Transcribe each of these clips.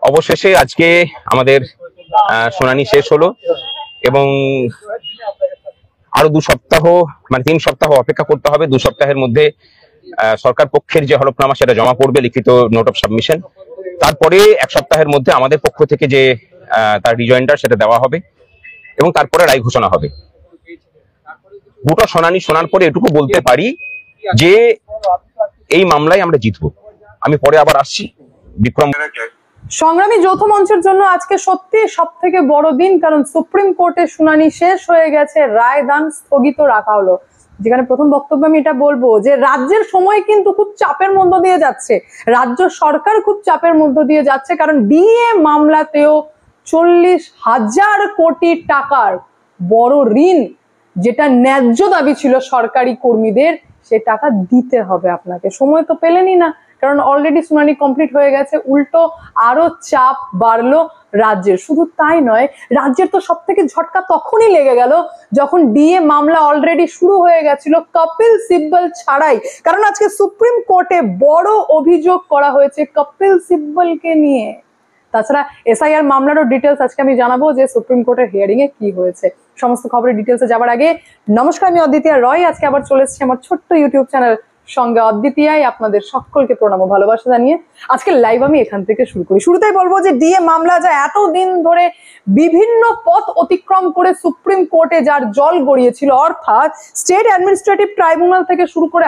অবশেষে আজকে আমাদের শুনানি শেষ হলো এবং আরো 2 সপ্তাহ মানে 3 সপ্তাহ অপেক্ষা করতে হবে। 2 সপ্তাহের মধ্যে সরকার পক্ষের যে হলফনামা সেটা জমা পড়বে, লিখিত নোট অফ সাবমিশন। তারপরে 1 সপ্তাহের মধ্যে আমাদের পক্ষ থেকে যে তার রিজয়েন্ডার সেটা দেওয়া হবে এবং তারপরে রায় ঘোষণা হবে। গোটা শুনানি শোনার পরে এটুকু বলতে পারি যে এই মামলায় আমরা জিতবো। আমি পরে আবার আসছি। বিক্রম সংগ্রামী যৌথ মঞ্চের জন্য আজকে সত্যি সব থেকে বড় দিন, কারণ সুপ্রিম কোর্টে শুনানি শেষ হয়ে গেছে, রায় দান স্থগিত রাখা হলো। যেখানে প্রথম বক্তব্য আমি এটা বলবো যে রাজ্যের সময় কিন্তু খুব চাপের মধ্য দিয়ে যাচ্ছে, রাজ্য সরকার খুব চাপের মধ্য দিয়ে যাচ্ছে, কারণ ডিএ মামলাতেও 40,000 কোটি টাকার বড় ঋণ, যেটা ন্যায্য দাবি ছিল সরকারি কর্মীদের, সে টাকা দিতে হবে আপনাকে। সময় তো পেলেনই না, কারণ অলরেডি শুনানি কমপ্লিট হয়ে গেছে। উল্টো আরো চাপ বাড়লো রাজ্যের। শুধু তাই নয়, রাজ্যের তো সব থেকে ঝটকা তখনই লেগে গেল যখন ডিএ মামলা অলরেডি শুরু হয়ে গেছিল কপিল সিব্বল ছাড়াই। কারণ আজকে সুপ্রিম কোর্টে বড় অভিযোগ করা হয়েছে কপিল সিব্বলকে নিয়ে। তাছাড়া এসআইআর মামলারও ডিটেলস আজকে আমি জানাবো যে সুপ্রিম কোর্টের হিয়ারিং এ কি হয়েছে। সমস্ত খবরের ডিটেলসে যাওয়ার আগে নমস্কার, আমি অদ্বিতীয়া রয়। আজকে আবার চলে এসেছি আমার ছোট্ট ইউটিউব চ্যানেল সঙ্গে অদ্বিতীয়ায়। আপনাদের সকলকে প্রণাম ও ভালোবাসা জানিয়ে আজকের লাইভ আমি এখান থেকে শুরু করি। শুরুতেই বলবো যে ডিএ মামলা যা এতদিন ধরে বিভিন্ন পথ অতিক্রম করে সুপ্রিম কোর্টে যার জল গড়িয়েছিল, অর্থাৎ স্টেট অ্যাডমিনিস্ট্রেটিভ ট্রাইব্যুনাল থেকে শুরু করে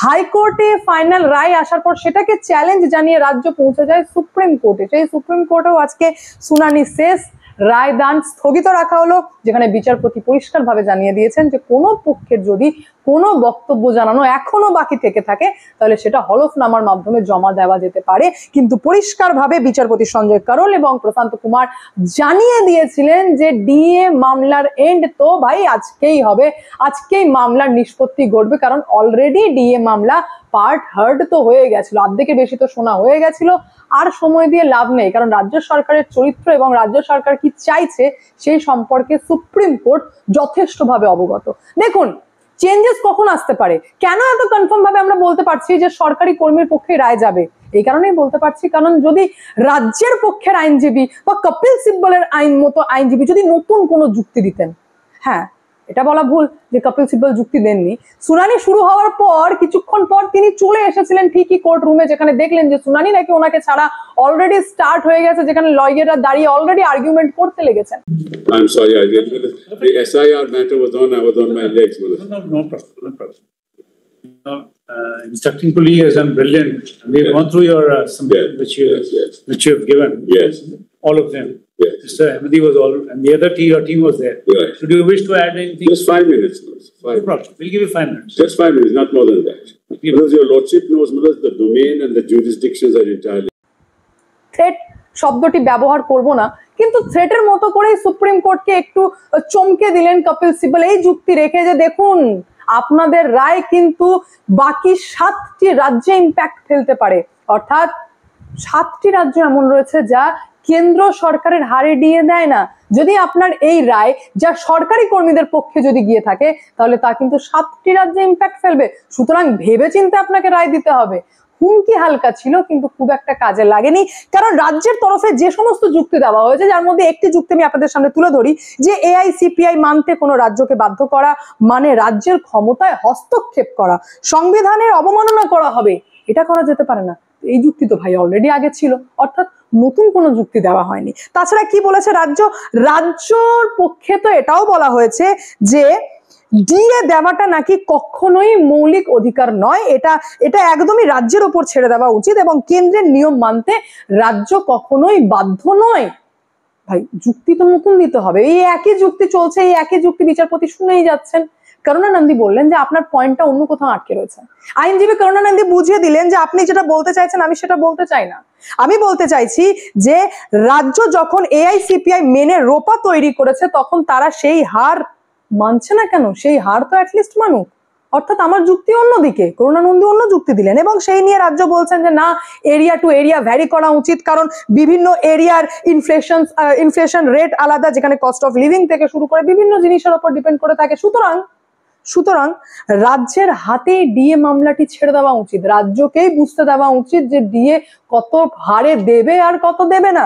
হাইকোর্টে ফাইনাল রায় আসার পর সেটাকে চ্যালেঞ্জ জানিয়ে রাজ্য পৌঁছে যায় সুপ্রিম কোর্টে। সেই সুপ্রিম কোর্টেও আজকে শুনানি শেষ, রায় দান স্থগিত রাখা হলো, যেখানে বিচারপতি পরিষ্কারভাবে জানিয়ে দিয়েছেন যে কোনো পক্ষের যদি কোনো বক্তব্য জানানো এখনো বাকি থেকে থাকে তাহলে সেটা হলফনামার মাধ্যমে জমা দেওয়া যেতে পারে। কিন্তু পরিষ্কারভাবে বিচারপতি সঞ্জয় কারোল এবং প্রশান্ত কুমার জানিয়ে দিয়েছিলেন যে ডিএ মামলার এন্ড তো ভাই আজকেই হবে, আজকেই মামলার নিষ্পত্তি ঘটবে, কারণ অলরেডি ডিএ মামলা পার্ট হার্ড তো হয়ে গেছিল, অর্ধেকের বেশি তো শোনা হয়ে গেছিল। আর সময় দিয়ে লাভ নেই, কারণ রাজ্য সরকারের চরিত্র এবং রাজ্য সরকার কি চাইছে সেই সম্পর্কে সুপ্রিম কোর্ট যথেষ্টভাবে অবগত। দেখুন, চেঞ্জেস কখন আসতে পারে, কেন এত কনফার্ম ভাবে আমরা বলতে পারছি যে সরকারি কর্মীর পক্ষে রায় যাবে, এই কারণেই বলতে পারছি কারণ যদি রাজ্যের পক্ষের আইনজীবী বা কপিল সিব্বলের আইন মতো আইনজীবী যদি নতুন কোনো যুক্তি দিতেন, হ্যাঁ এটা বলা ভুল যে কপিল সিব্বল যুক্তি দেননি। শুনানি শুরু হওয়ার পর কিছুক্ষণ পর তিনি চলে এসেছিলেন ঠিকই কোর্ট রুমে, যেখানে দেখলেন যে শুনানি নাকি ওনাকে ছাড়া অলরেডি স্টার্ট হয়ে গেছে, যেখানে লয়াররা দাঁড়িয়ে অলরেডি আর্গুমেন্ট করতে লেগেছেন। I'm sorry, the SIR matter was on my legs. No problem. Mr. Kinkuli has done brilliant. We've gone through your submission, which you have given. Yes. All of them. Yes. Mr. Ahmadi was all, and the other team, your team was there. Right. Should you wish to add anything? Just 5 minutes. No problem. We'll give you 5 minutes. Just 5 minutes, not more than that. Because your lordship knows the domain and the jurisdictions are entirely. Threat শব্দটি ব্যবহার করব না, কিন্তু থ্রেটের মতো করেই supreme কোর্টকে একটু চমকে দিলেন কপিল সিব্বল এই যুক্তি রেখে যে দেখুন আপনাদের রায় কিন্তু বাকি 7টি রাজ্যে ইম্প্যাক্ট ফেলতে পারে। অর্থাৎ 7টি রাজ্য এমন রয়েছে যা কেন্দ্র সরকারের হারে ডিএ দেয় না। যদি আপনার এই রায় যা সরকারি কর্মীদের পক্ষে যদি গিয়ে থাকে তাহলে তা কিন্তু 7টি রাজ্যে ইম্প্যাক্ট ফেলবে। সুতরাং ভেবেচিন্তে আপনাকে রায় দিতে হবে। হুমকি হালকা ছিল কিন্তু খুব একটা কাজে লাগেনি, কারণ রাজ্যের তরফে যে সমস্ত যুক্তি দেওয়া হয়েছে, যার মধ্যে একটি যুক্তি আমি আপনাদের সামনে তুলে ধরি যে এআইসিপিআই মানতে কোনো রাজ্যকে বাধ্য করা মানে রাজ্যের ক্ষমতায় হস্তক্ষেপ করা, সংবিধানের অবমাননা করা হবে, এটা করা যেতে পারে না। এই যুক্তি তো ভাই অলরেডি আগে ছিল, অর্থাৎ নতুন কোনো যুক্তি দেওয়া হয়নি। তাছাড়া কি বলেছে রাজ্যর পক্ষে তো এটাও বলা হয়েছে যে ডিএ দেওয়াটা নাকি কখনোই মৌলিক অধিকার নয়, এটা একদমই রাজ্যের উপর ছেড়ে দেওয়া উচিত এবং কেন্দ্রের নিয়ম মানতে রাজ্য কখনোই বাধ্য নয়। ভাই যুক্তি তো নতুন দিতে হবে, এই একই যুক্তি চলছে, এই একই যুক্তি বিচারপতি শুনেই যাচ্ছেন। করুণানন্দী বললেন যে আপনার পয়েন্টটা অন্য কোথাও আটকে রয়েছে। আইনজীবী করুণানন্দী বুঝিয়ে দিলেন যে আপনি যেটা বলতে চাইছেন আমি সেটা বলতে চাই না। আমি বলতে চাইছি যে রাজ্য যখন এআইসিপিআই মেনে রোপা তৈরি করেছে তখন তারা সেই হার মানছে না কেন, সেই হার তো অ্যাটলিস্ট মানুক। অর্থাৎ আমার যুক্তি অন্যদিকে, করুণানন্দী অন্য যুক্তি দিলেন এবং সেই নিয়ে রাজ্য বলছেন যে না, এরিয়া টু এরিয়া ভ্যারি করা উচিত, কারণ বিভিন্ন এরিয়ার ইনফ্লেশন রেট আলাদা, যেখানে কস্ট অফ লিভিং থেকে শুরু করে বিভিন্ন জিনিসের উপর ডিপেন্ড করে থাকে। সুতরাং সুতরাং রাজ্যের হাতেই ডিএ মামলাটি ছেড়ে দেওয়া উচিত, রাজ্যকেই বুঝতে দেওয়া উচিত যে ডিএ কত হারে দেবে আর কত দেবে না।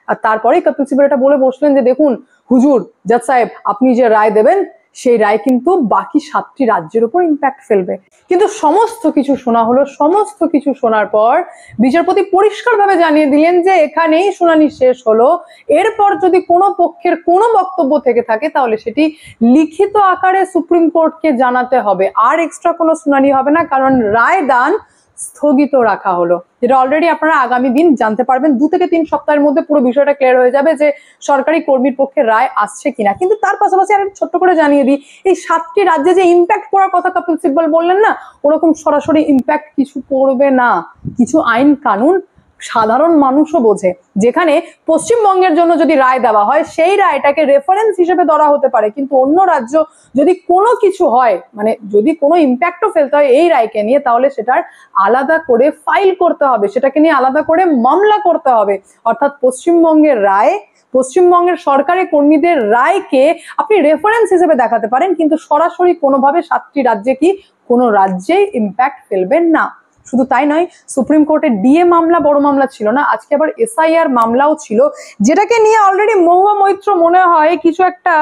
আর তারপরেই কপিল সিবাল এটা বলে বসলেন যে দেখুন হুজুর জাজ সাহেব, আপনি যে রায় দেবেন সেই রায় কিন্তু বাকি 7টি রাজ্যের উপর ইম্প্যাক্ট ফেলবে। কিন্তু সমস্ত কিছু শোনা হলো, সমস্ত কিছু শোনার পর বিচারপতি পরিষ্কারভাবে জানিয়ে দিলেন যে এখানেই শুনানি শেষ হলো, এরপর যদি কোনো পক্ষের কোনো বক্তব্য থেকে থাকে তাহলে সেটি লিখিত আকারে সুপ্রিম কোর্টকে জানাতে হবে, আর এক্সট্রা কোনো শুনানি হবে না, কারণ রায় দান স্থগিত রাখা হলো। যেটা অলরেডি আপনারা আগামী দিন জানতে পারবেন, 2 থেকে 3 সপ্তাহের মধ্যে পুরো বিষয়টা ক্লিয়ার হয়ে যাবে যে সরকারি কর্মীর পক্ষে রায় আসছে কিনা। কিন্তু তার পাশাপাশি আর ছোট্ট করে জানিয়ে দিই, এই 7টি রাজ্যে যে ইম্প্যাক্ট পড়ার কথা কপিল সিব্বল বললেন না, ওরকম সরাসরি ইম্প্যাক্ট কিছু পড়বে না। কিছু আইন কানুন সাধারণ মানুষও বোঝে, যেখানে পশ্চিমবঙ্গের জন্য যদি রায় দেওয়া হয় সেই রায়টাকে রেফারেন্স হিসেবে ধরা হতে পারে, কিন্তু অন্য রাজ্য যদি কোনো কিছু হয়, মানে যদি কোনো ইম্প্যাক্টও ফেলতে হয় এই রায়কে নিয়ে, তাহলে সেটার আলাদা করে ফাইল করতে হবে, সেটাকে নিয়ে আলাদা করে মামলা করতে হবে। অর্থাৎ পশ্চিমবঙ্গের রায়, পশ্চিমবঙ্গের সরকারি কর্মীদের রায়কে আপনি রেফারেন্স হিসেবে দেখাতে পারেন, কিন্তু সরাসরি কোনোভাবে 7টি রাজ্যে কি কোনো রাজ্যেই ইম্প্যাক্ট ফেলবেন না। শুধু তাই নয়, সুপ্রিম কোর্টে ডিএ মামলা বড় মামলা ছিল না, আজকে আবার এসআইআর মামলাও ছিল, যেটাকে নিয়ে অলরেডি মহুয়া মৈত্র মনে হয় কিছু একটা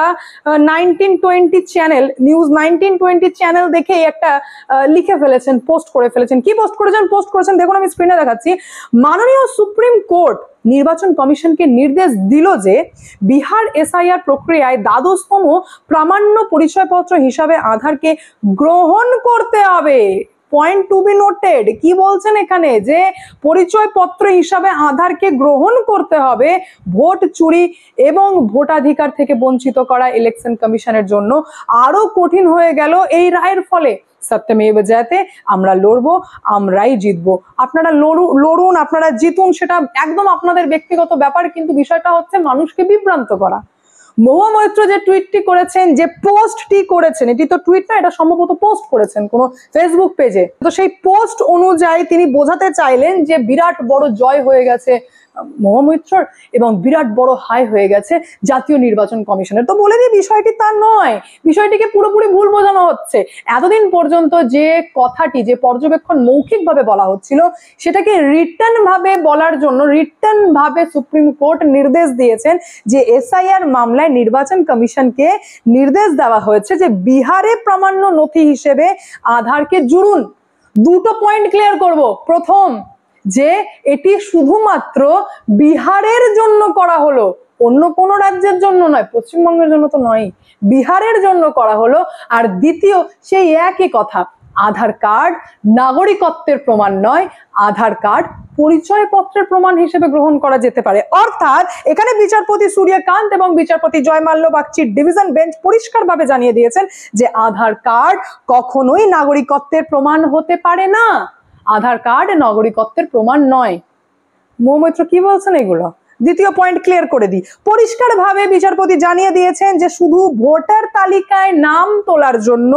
1920 চ্যানেল, নিউজ 1920 চ্যানেল দেখে একটা লিখে ফেলেছেন, পোস্ট করে ফেলেছেন। কি পোস্ট করেছেন দেখুন, আমি স্ক্রিনে দেখাচ্ছি। মাননীয় সুপ্রিম কোর্ট নির্বাচন কমিশনকে নির্দেশ দিল যে বিহার এসআইআর প্রক্রিয়ায় দ্বাদশতম প্রামাণ্য পরিচয়পত্র হিসাবে আধারকে গ্রহণ করতে হবে। পয়েন্ট টু বি নোটেড, কি বলছেন এখানে, যে পরিচয়পত্র হিসাবে আধারকে গ্রহণ করতে হবে ভোট চুরি এবং ভোটাধিকার থেকে বঞ্চিত করা ইলেকশন কমিশনের জন্য আরো কঠিন হয়ে গেল এই রায়ের ফলে। সত্যমেব জয়তে, আমরা লড়বো, আমরাই জিতবো। আপনারা লড়ুন, আপনারা জিতুন, সেটা একদম আপনাদের ব্যক্তিগত ব্যাপার, কিন্তু বিষয়টা হচ্ছে মানুষকে বিভ্রান্ত করা। মহুয়া মৈত্র যে টুইটটি করেছেন, যে পোস্টটি করেছেন, এটি তো টুইট না, এটা সম্ভবত পোস্ট করেছেন কোনো ফেসবুক পেজে, তো সেই পোস্ট অনুযায়ী তিনি বোঝাতে চাইলেন যে বিরাট বড় জয় হয়ে গেছে মহুয়া মৈত্রর এবং বিরাট বড় হাই হয়ে গেছে জাতীয় নির্বাচন কমিশনের। তো বলে দিই, বিষয়টি তা নয়, বিষয়টিকে পুরোপুরি ভুল বোঝানো হচ্ছে। এতদিন পর্যন্ত যে কথাটি, যে পর্যবেক্ষণ মৌখিকভাবে বলা হচ্ছিল, সেটাকে রিটার্ন ভাবে বলার জন্য রিটার্ন ভাবে সুপ্রিম কোর্ট নির্দেশ দিয়েছেন যে এসআইআর মামলায় নির্বাচন কমিশনকে নির্দেশ দেওয়া হয়েছে যে বিহারে প্রামাণ্য নথি হিসেবে আধারকে জুড়ুন। 2টো পয়েন্ট ক্লিয়ার করব। প্রথম, যে এটি শুধুমাত্র বিহারের জন্য করা হলো, অন্য কোনো রাজ্যের জন্য নয়, পশ্চিমবঙ্গের জন্য তো নয়, বিহারের জন্য করা হলো। আর দ্বিতীয়, সেই একই কথা, আধার কার্ড নাগরিকত্বের প্রমাণ নয়, আধার কার্ড পরিচয়পত্রের প্রমাণ হিসেবে গ্রহণ করা যেতে পারে। অর্থাৎ এখানে বিচারপতি সূর্যকান্ত এবং বিচারপতি জয়মাল্য বাগচির ডিভিশন বেঞ্চ পরিষ্কারভাবে জানিয়ে দিয়েছেন যে আধার কার্ড কখনোই নাগরিকত্বের প্রমাণ হতে পারে না, আধার কার্ড নাগরিকত্বের প্রমাণ নয়। মহুয়া মৈত্র কি বলছেন এগুলো? দ্বিতীয় পয়েন্ট ক্লিয়ার করে দিই, পরিষ্কারভাবে বিচারপতি জানিয়ে দিয়েছেন যে শুধু ভোটার তালিকায় নাম তোলার জন্য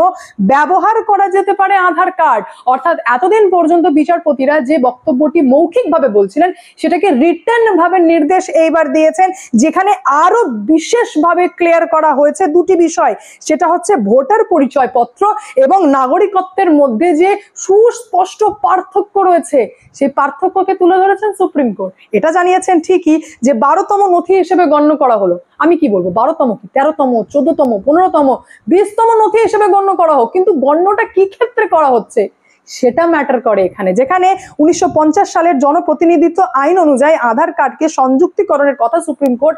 ব্যবহার করা যেতে পারে আধার কার্ড। অর্থাৎ এতদিন পর্যন্ত বিচারপতিরা যে বক্তব্যটি মৌখিকভাবে বলছিলেন, সেটাকে রিটার্ন ভাবে নির্দেশ এইবার দিয়েছেন, যেখানে আরো বিশেষভাবে ক্লিয়ার করা হয়েছে 2টি বিষয়। সেটা হচ্ছে ভোটার পরিচয়পত্র এবং নাগরিকত্বের মধ্যে যে সুস্পষ্ট পার্থক্য রয়েছে, সেই পার্থক্যকে তুলে ধরেছেন সুপ্রিম কোর্ট। এটা জানিয়েছেন ঠিকই যে 12তম নথি হিসেবে গণ্য করা হলো, আমি কি বলবো, 12তম কি, 13তম, 14তম, 15তম, 20তম নথি হিসেবে গণ্য করা হোক, কিন্তু গণ্যটা কি ক্ষেত্রে করা হচ্ছে সেটা ম্যাটার করে এখানে। যেখানে 1950 সালের জনপ্রতিনিধিত্ব আইন অনুযায়ী আধার কার্ডকে সংযুক্তিকরণের কথা সুপ্রিম কোর্ট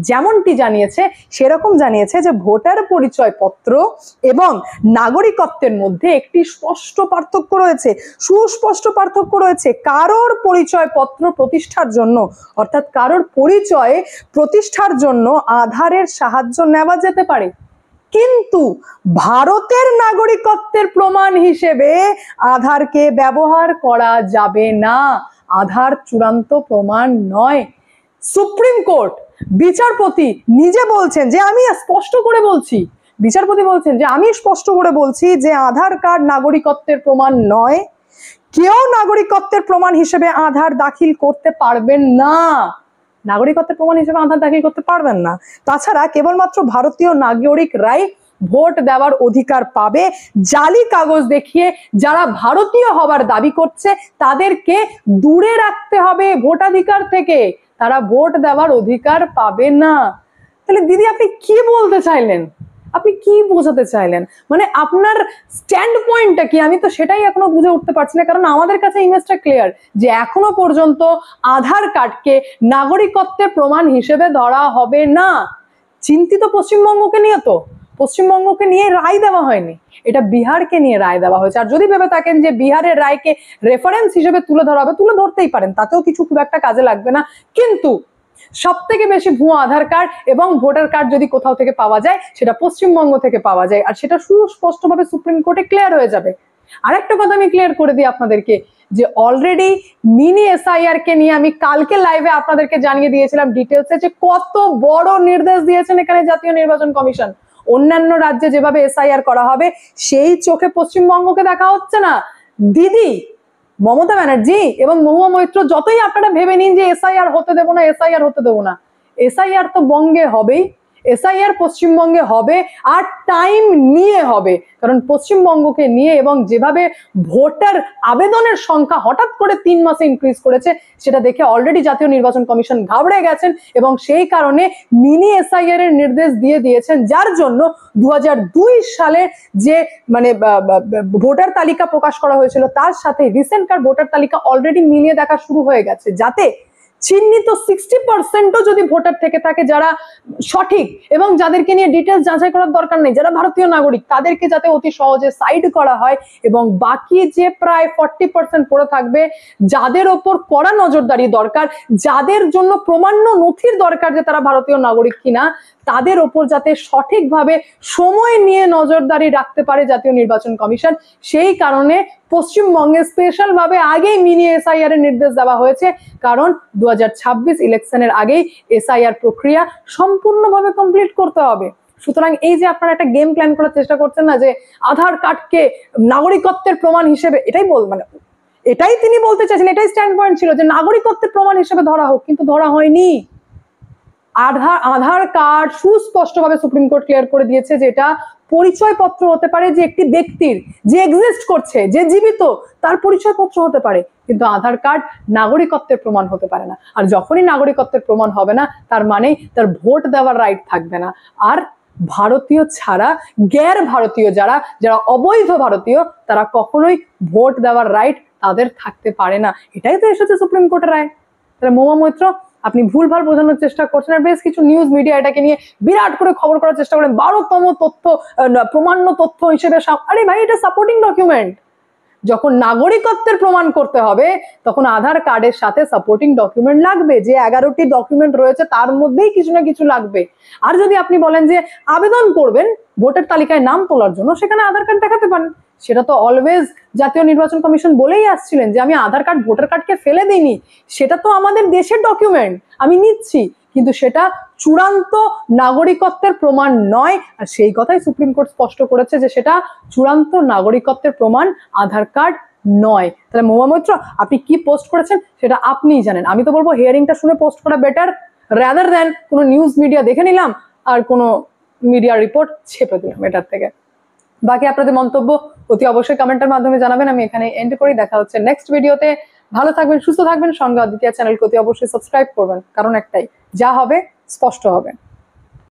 যেমনটি জানিয়েছে, সেরকম জানিয়েছে যে ভোটার পরিচয়পত্র এবং নাগরিকত্বের মধ্যে একটি স্পষ্ট পার্থক্য রয়েছে, সুস্পষ্ট পার্থক্য রয়েছে। কারোর পরিচয়পত্র প্রতিষ্ঠার জন্য, অর্থাৎ কারোর পরিচয় প্রতিষ্ঠার জন্য আধারের সাহায্য নেওয়া যেতে পারে, কিন্তু ভারতের নাগরিকত্বের প্রমাণ হিসেবে আধারকে ব্যবহার করা যাবে না, আধার চূড়ান্ত প্রমাণ নয়। সুপ্রিম কোর্ট বিচারপতি নিজে বলছেন যে আমি স্পষ্ট করে বলছি, বিচারপতি বলছেন যে আমি স্পষ্ট করে বলছি যে আধার কার্ড নাগরিকত্বের প্রমাণ নয়, কেউ নাগরিকত্বের প্রমাণ হিসেবে আধার দাখিল করতে পারবেন না, নাগরিকত্বের প্রমাণ হিসেবে আধার দাখিল করতে পারবেন না। তাছাড়া কেবলমাত্র ভারতীয় নাগরিকরাই ভোট দেওয়ার অধিকার পাবে। জালি কাগজ দেখিয়ে যারা ভারতীয় হবার দাবি করছে তাদেরকে দূরে রাখতে হবে ভোটাধিকার থেকে, তারা ভোট দেওয়ার অধিকার পাবে না। তাহলে দিদি আপনি কি বলতে চাইলেন, আপনি কি বোঝাতে চাইলেন, মানে আপনার স্ট্যান্ড পয়েন্টটা কি? আমি তো সেটাই এখনো বুঝে উঠতে পারছি না, কারণ আমাদের কাছে ইমেজটা ক্লিয়ার যে এখনো পর্যন্ত আধার কার্ডকে নাগরিকত্বের প্রমাণ হিসেবে ধরা হবে না। চিন্তিত পশ্চিমবঙ্গকে নিয়ে, তো পশ্চিমবঙ্গকে নিয়ে রায় দেওয়া হয়নি, এটা বিহারকে নিয়ে রায় দেওয়া হয়েছে। আর যদি ভেবে থাকেন যে বিহারের রায়কে রেফারেন্স হিসেবে তুলে ধরা হবে, তুলে ধরতেই পারেন, তাতেও কিছু খুব একটা কাজে লাগবে না। কিন্তু সব থেকে বেশি ভুয়ো আধার কার্ড এবং ভোটার কার্ড যদি কোথাও থেকে পাওয়া যায় সেটা পশ্চিমবঙ্গ থেকে পাওয়া যায়, আর সেটা সুস্পষ্টভাবে সুপ্রিম কোর্টে ক্লিয়ার হয়ে যাবে। আরেকটা কথা আমি ক্লিয়ার করে দিই আপনাদেরকে, যে অলরেডি মিনি এসআইআর কে নিয়ে আমি কালকে লাইভে আপনাদেরকে জানিয়ে দিয়েছিলাম ডিটেলসে যে কত বড় নির্দেশ দিয়েছেন এখানে জাতীয় নির্বাচন কমিশন। অন্যান্য রাজ্যে যেভাবে এসআইআর করা হবে সেই চোখে পশ্চিমবঙ্গকে দেখা হচ্ছে না। দিদি মমতা ব্যানার্জি এবং মহুয়া মৈত্র যতই আপনারা ভেবে নিন যে এসআইআর হতে দেবো না, এসআইআর হতে দেবো না, এসআইআর তো বঙ্গে হবেই, এসআইআর পশ্চিমবঙ্গে হবে, আর টাইম নিয়ে হবে। কারণ পশ্চিমবঙ্গকে নিয়ে এবং যেভাবে ভোটার আবেদনের সংখ্যা হঠাৎ করে 3 মাসে ইনক্রিজ করেছে সেটা দেখে অলরেডি জাতীয় নির্বাচন কমিশন ঘাবড়ে গেছেন এবং সেই কারণে মিনি এসআইআর এর নির্দেশ দিয়ে দিয়েছেন, যার জন্য 2002 সালে যে মানে ভোটার তালিকা প্রকাশ করা হয়েছিল তার সাথে রিসেন্টকার ভোটার তালিকা অলরেডি মিলিয়ে দেখা শুরু হয়ে গেছে, যাতে চিহ্নিত 60%ও যদি ভোটার থেকে থাকে যারা সঠিক এবং যাদেরকে নিয়ে ডিটেলস যাচাই করার দরকার নেই, যারা ভারতীয় নাগরিক, তাদেরকে যাতে অতি সহজে সাইড করা হয় এবং বাকি যে প্রায় 40% পড়ে থাকবে যাদের ওপর কড়া নজরদারি দরকার, যাদের জন্য প্রমাণ্য নথির দরকার যে তারা ভারতীয় নাগরিক কিনা, তাদের ওপর যাতে সঠিকভাবে সময় নিয়ে নজরদারি রাখতে পারে জাতীয় নির্বাচন কমিশন। সেই কারণে পশ্চিমবঙ্গে স্পেশাল ভাবে আগেই মিনি এসআইআর এর নির্দেশ দেওয়া হয়েছে, কারণ 2026 ইলেকশনের আগেই এসআইআর প্রক্রিয়া সম্পূর্ণভাবে কমপ্লিট করতে হবে। সুতরাং এই যে আপনারা একটা গেম প্ল্যান করার চেষ্টা করছেন না যে আধার কার্ডকে নাগরিকত্বের প্রমাণ হিসেবে, এটাই তিনি বলতে চাইছেন, এটাই স্ট্যান্ড পয়েন্ট ছিল যে নাগরিকত্বের প্রমাণ হিসেবে ধরা হোক, কিন্তু ধরা হয়নি। আধার কার্ড সুস্পষ্টভাবে সুপ্রিম কোর্ট ক্লিয়ার করে দিয়েছে যে এটা পরিচয়পত্র হতে পারে, যে একটি ব্যক্তির যে এক্সিস্ট করছে, যে জীবিত, তার পরিচয়পত্র হতে পারে, কিন্তু আধার কার্ড নাগরিকত্বের প্রমাণ হতে পারে না। আর যখনই নাগরিকত্বের প্রমাণ হবে না তার মানে তার ভোট দেওয়ার রাইট থাকবে না। আর ভারতীয় ছাড়া গ্যার ভারতীয় যারা অবৈধ ভারতীয় তারা কখনোই ভোট দেওয়ার রাইট তাদের থাকতে পারে না। এটাই তো এসেছে সুপ্রিম কোর্টের রায়। তাহলে মহুয়া মৈত্র আপনি ভুলভাল বোঝানোর চেষ্টা করছেন, আর বেশ কিছু নিউজ মিডিয়া এটাকে নিয়ে বিরাট করে খবর করার চেষ্টা করেন 12তম তথ্য প্রমাণ্য তথ্য হিসেবে। আরে ভাই, এটা সাপোর্টিং ডকুমেন্ট। যখন নাগরিকত্বের প্রমাণ করতে হবে তখন আধার কার্ডের সাথে সাপোর্টিং ডকুমেন্ট লাগবে, যে 11টি ডকুমেন্ট রয়েছে তার মধ্যেই কিছু না কিছু লাগবে। আর যদি আপনি বলেন যে আবেদন করবেন ভোটার তালিকায় নাম তোলার জন্য, সেখানে আধার কার্ড দেখাতে পারেন। সেটা তো অলওয়েজ জাতীয় নির্বাচন কমিশন বলেই আসছিলেন যে আমি আধার কার্ড ভোটার কার্ডকে ফেলে দিইনি, সেটা তো আমাদের দেশের ডকুমেন্ট, আমি নিচ্ছি, কিন্তু সেটা চূড়ান্ত নাগরিকত্বের প্রমাণ নয়। আর সেই কথাই সুপ্রিম কোর্ট স্পষ্ট করেছে যে সেটা চূড়ান্ত নাগরিকত্বের প্রমাণ আধার কার্ড নয়। তাহলে মহুয়া মৈত্র আপনি কি পোস্ট করেছেন সেটা আপনিই জানেন। আমি তো বলবো হিয়ারিংটা শুনে পোস্ট করা বেটার, রাদার দ্যান কোনো নিউজ মিডিয়া দেখে নিলাম আর কোনো মিডিয়া রিপোর্ট ছেপে দিলাম এটার থেকে। বাকি আপনাদের মন্তব্য অতি অবশ্যই কমেন্টের মাধ্যমে জানাবেন। আমি এখানে এন্ড করি, দেখা হচ্ছে নেক্সট ভিডিওতে। ভালো থাকবেন, সুস্থ থাকবেন, সঙ্গে অদ্বিতীয় চ্যানেলকে অতি অবশ্যই সাবস্ক্রাইব করবেন, কারণ একটাই, যা হবে স্পষ্ট হবে।